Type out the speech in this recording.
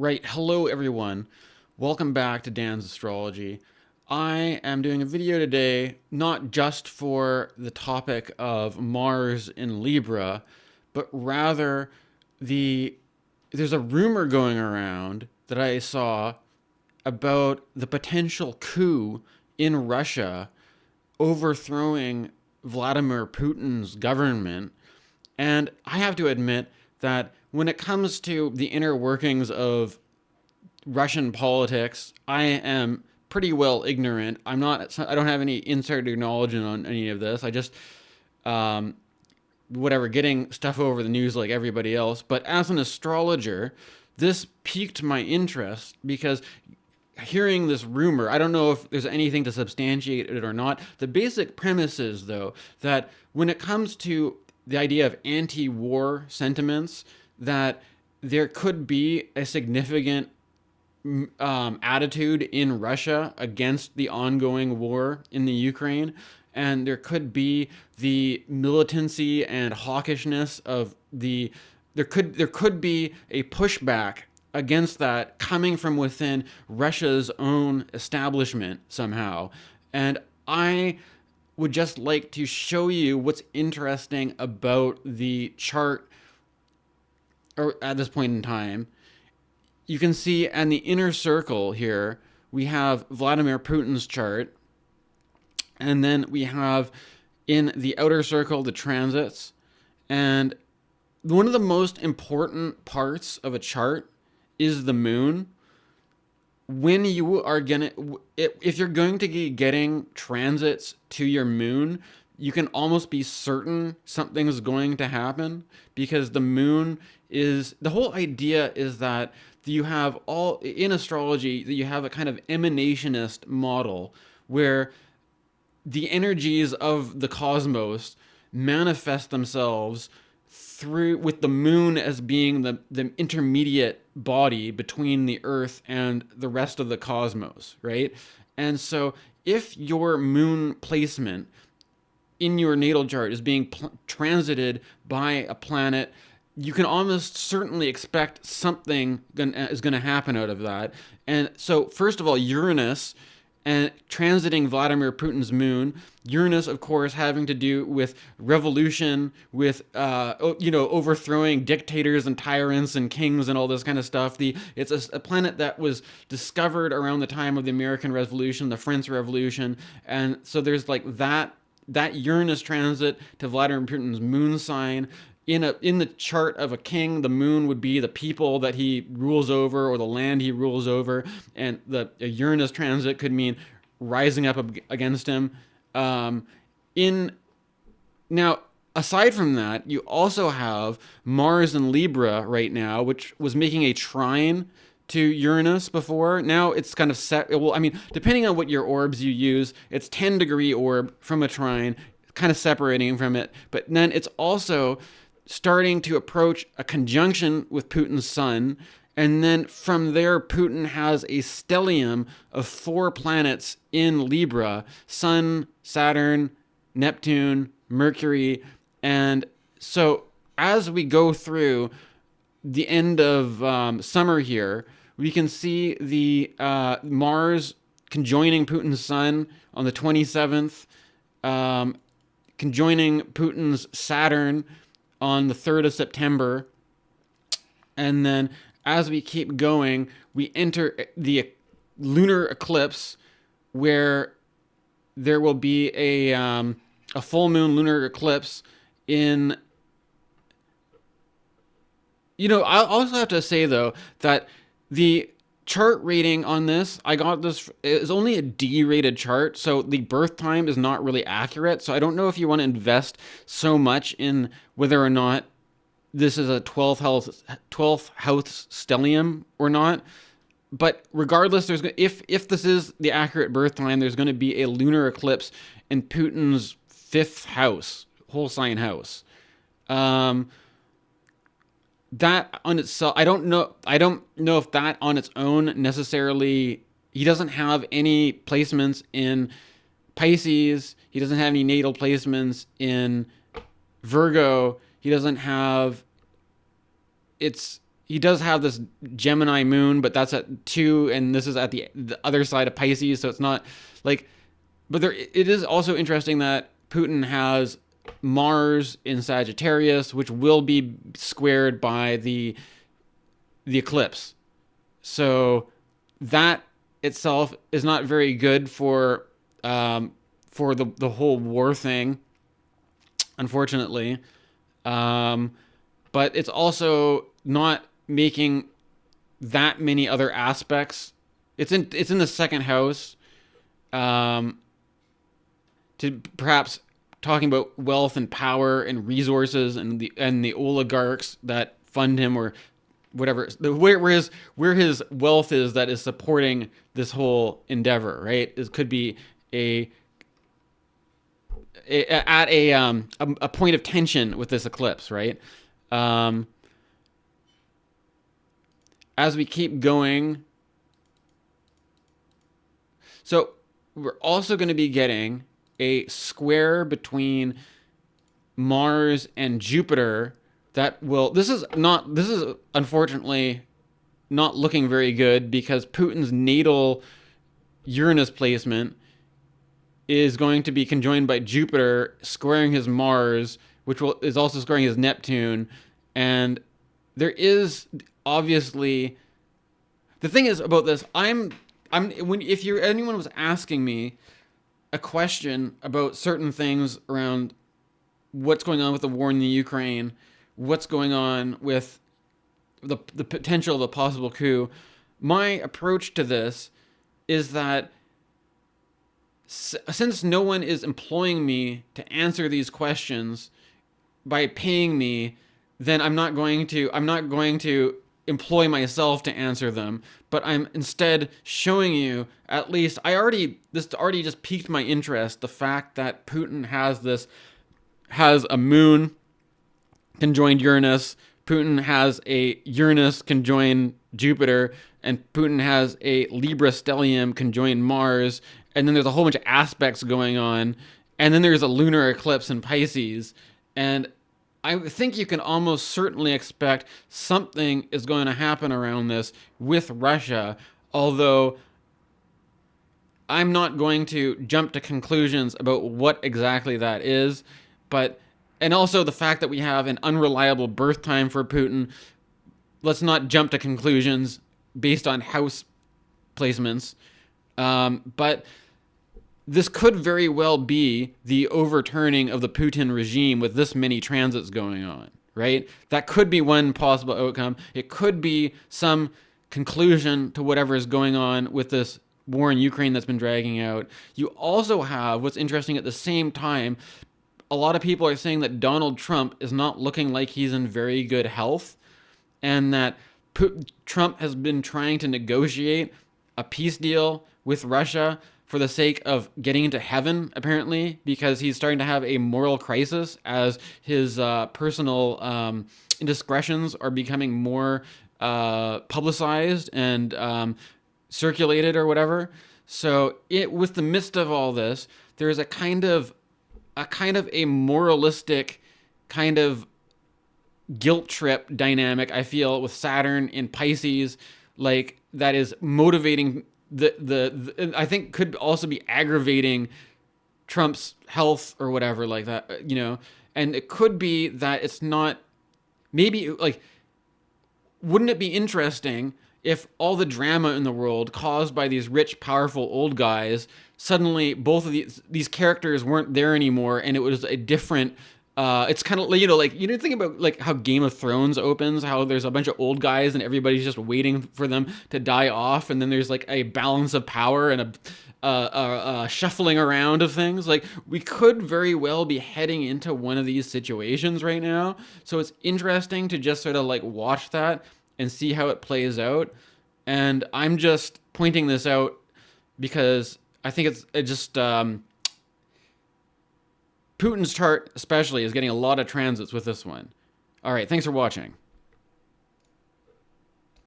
Right. Hello, everyone. Welcome back to Dan's Astrology. I am doing a video today, not just for the topic of Mars in Libra, but rather the there's a rumor going around that I saw about the potential coup in Russia overthrowing Vladimir Putin's government. And I have to admit that when it comes to the inner workings of Russian politics, I am pretty well ignorant. I don't have any insider knowledge on any of this. I just, um, whatever, getting stuff over the news like everybody else. But as an astrologer, this piqued my interest because hearing this rumor, I don't know if there's anything to substantiate it or not. The basic premise is, though, that when it comes to the idea of anti-war sentiments, that there could be a significant attitude in Russia against the ongoing war in the Ukraine, and there could be the militancy and hawkishness of the there could be a pushback against that coming from within Russia's own establishment somehow. And I would just like to show you what's interesting about the chart or at this point in time. You can see in the inner circle here, we have Vladimir Putin's chart. And then we have in the outer circle the transits. And one of the most important parts of a chart is the moon. When you are gonna, if you're going to be getting transits to your moon, you can almost be certain something's going to happen because the moon is, the whole idea is that you have all, in astrology, that you have a kind of emanationist model where the energies of the cosmos manifest themselves through with the moon as being the intermediate body between the earth and the rest of the cosmos, right? And so if your moon placement in your natal chart is being transited by a planet, you can almost certainly expect something is going to happen out of that. And so first of all, Uranus and transiting Vladimir Putin's moon. Uranus, of course, having to do with revolution, with overthrowing dictators and tyrants and kings and all this kind of stuff. It's a planet that was discovered around the time of the American Revolution, the French Revolution, and so there's like that Uranus transit to Vladimir Putin's moon sign. In the chart of a king, the moon would be the people that he rules over or the land he rules over, and a Uranus transit could mean rising up against him. In now, aside from that, you also have Mars in Libra right now, which was making a trine to Uranus before. Now it's kind of set. Well, I mean, depending on what your orbs you use, it's 10-degree orb from a trine, kind of separating from it. But then it's also starting to approach a conjunction with Putin's sun. And then from there, Putin has a stellium of 4 planets in Libra: Sun, Saturn, Neptune, Mercury. And so as we go through the end of summer here, we can see the Mars conjoining Putin's sun on the 27th, conjoining Putin's Saturn on the 3rd of September. And then as we keep going, we enter the lunar eclipse where there will be a full moon lunar eclipse in, I also have to say though that the chart rating on this, I got this, is only a D-rated chart, so the birth time is not really accurate. So I don't know if you want to invest so much in whether or not this is a 12th house stellium or not. But regardless, if this is the accurate birth time, there's going to be a lunar eclipse in Putin's 5th house, whole sign house. That on itself, I don't know if that on its own necessarily, he doesn't have any placements in Pisces, he doesn't have any natal placements in Virgo, he doesn't have, it's he does have this Gemini moon, but that's at 2, and this is at the other side of Pisces, so it's not like. But there, it is also interesting that Putin has Mars in Sagittarius, which will be squared by the eclipse. So that itself is not very good for the whole war thing, unfortunately. Um, but it's also not making that many other aspects. It's in the second house. Um, to perhaps talking about wealth and power and resources and the oligarchs that fund him, or whatever, where his wealth is that is supporting this whole endeavor, right? It could be a, at a point of tension with this eclipse, right? Um, as we keep going, so we're also going to be getting a square between Mars and Jupiter that will. This is unfortunately not looking very good, because Putin's natal Uranus placement is going to be conjoined by Jupiter squaring his Mars, which is also squaring his Neptune. And there is obviously, the thing is about this, when if you anyone was asking me a question about certain things around what's going on with the war in the Ukraine, what's going on with the potential of a possible coup, my approach to this is that since no one is employing me to answer these questions by paying me, then I'm not going to employ myself to answer them, but I'm instead showing you, at least this already just piqued my interest, the fact that Putin has a moon conjoined Uranus, Putin has a Uranus conjoined Jupiter, and Putin has a Libra stellium conjoined Mars, and then there's a whole bunch of aspects going on, and then there's a lunar eclipse in Pisces, and I think you can almost certainly expect something is going to happen around this with Russia, although I'm not going to jump to conclusions about what exactly that is. But, and also the fact that we have an unreliable birth time for Putin, let's not jump to conclusions based on house placements. But this could very well be the overturning of the Putin regime with this many transits going on, right? That could be one possible outcome. It could be some conclusion to whatever is going on with this war in Ukraine that's been dragging out. You also have, what's interesting, at the same time, a lot of people are saying that Donald Trump is not looking like he's in very good health, and that Trump has been trying to negotiate a peace deal with Russia for the sake of getting into heaven, apparently, because he's starting to have a moral crisis as his personal indiscretions are becoming more publicized and circulated or whatever. So, with the midst of all this, there's a kind of a moralistic kind of guilt trip dynamic, I feel, with Saturn in Pisces, like, that is motivating the I think could also be aggravating Trump's health or whatever, like that, and it could be that it's not, maybe, like, wouldn't it be interesting if all the drama in the world caused by these rich, powerful old guys, suddenly both of these characters weren't there anymore, and it was a different. It's kind of, like, think about, like, how Game of Thrones opens, how there's a bunch of old guys and everybody's just waiting for them to die off, and then there's, like, a balance of power and a shuffling around of things. Like, we could very well be heading into one of these situations right now, so it's interesting to just sort of, like, watch that and see how it plays out. And I'm just pointing this out because I think it just Putin's chart especially is getting a lot of transits with this one. All right, thanks for watching.